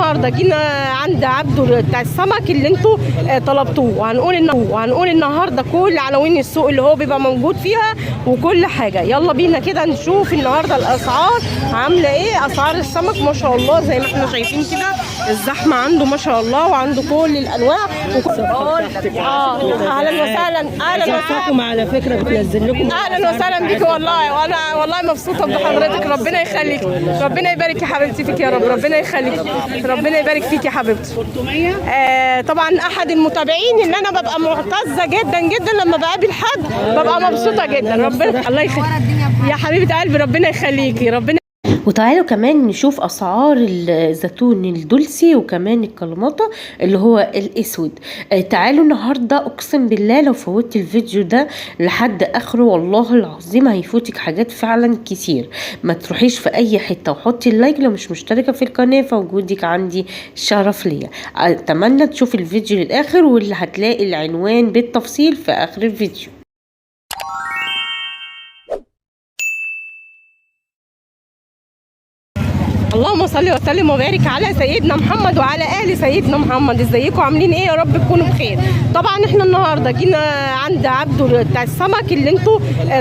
النهارده جينا عند عبده بتاع السمك اللي انتوا طلبتوه، وهنقول النهارده كل عناوين السوق اللي هو بيبقى موجود فيها وكل حاجه. يلا بينا كده نشوف النهارده الاسعار عامله ايه. اسعار السمك ما شاء الله زي ما احنا شايفين كده، الزحمه عنده ما شاء الله، وعنده كل الانواع اهلا وسهلا. اهلا وسهلا على فكره بتنزل لكم. اهلا وسهلا بيك والله، وانا والله مبسوطه بحضرتك. ربنا يخليك، ربنا يبارك يا حبيبتي فيك يا رب، ربنا يخليك، ربنا يبارك فيك يا حبيبتي. طبعا احد المتابعين اللي انا ببقى معتزه جدا جدا لما بقابل حد ببقى مبسوطه جدا. ربنا الله يخليك يا حبيبه قلبي، ربنا يخليكي، ربنا. وتعالوا كمان نشوف اسعار الزيتون الدولسي وكمان الكلماطه اللي هو الاسود. تعالوا النهارده، اقسم بالله لو فوتت الفيديو ده لحد اخره والله العظيم هيفوتك حاجات فعلا كتير. ما تروحيش في اي حته وحطي اللايك لو مش مشتركه في القناه، فوجودك عندي شرف ليا. اتمنى تشوفي الفيديو للاخر، واللي هتلاقي العنوان بالتفصيل في اخر الفيديو. اللهم صل وسلم وبارك على سيدنا محمد وعلى ال سيدنا محمد. ازيكم عاملين ايه؟ يا رب تكونوا بخير. طبعا احنا النهارده جينا عند عبده بتاع السمك اللي انتوا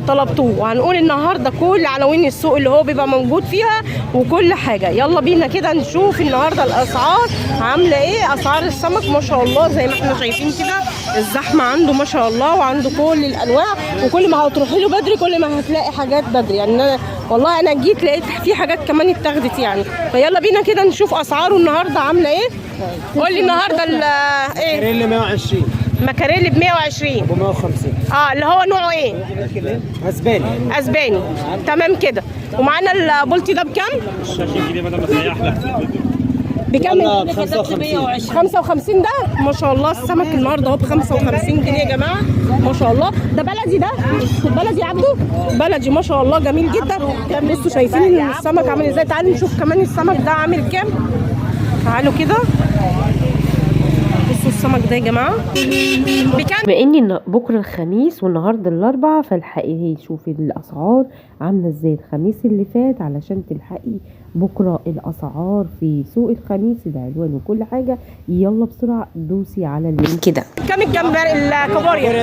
طلبتوه، وهنقول النهارده كل عناوين السوق اللي هو بيبقى موجود فيها وكل حاجه. يلا بينا كده نشوف النهارده الاسعار عامله ايه. اسعار السمك ما شاء الله زي ما احنا شايفين كده، الزحمه عنده ما شاء الله، وعنده كل الانواع، وكل ما هتروحي له بدري كل ما هتلاقي حاجات بدري. يعني والله انا جيت لقيت في حاجات كمان اتاخدت يعني. فيلا بينا كده نشوف اسعاره النهارده عامله ايه. قول لي النهارده ايه؟ مكاريلي 120. مكاريلي ب 120 ب 150. اللي هو نوعه ايه؟ اسباني. اسباني تمام كده. ومعانا البولتي ده بكام؟ 20 جنيه بدل ما تريح لك. بكام؟ 55. 55 ده ما شاء الله. السمك النهارده اهو ب 55 جنيه يا جماعه ما شاء الله. ده بلدي، ده بلدي يا عبده، بلدي ما شاء الله، جميل جدا. بصوا شايفين السمك عامل ازاي. تعالوا نشوف كمان السمك ده عامل كام. تعالوا كده بصوا السمك ده يا جماعه بكام. بما ان بكره الخميس والنهارده الاربعاء، فالحقي شوفي الاسعار عامله ازاي الخميس اللي فات علشان تلحقي بكره الاسعار في سوق الخميس، العنوان وكل حاجه. يلا بسرعه دوسي على اللينك كده. كام الكابوريا؟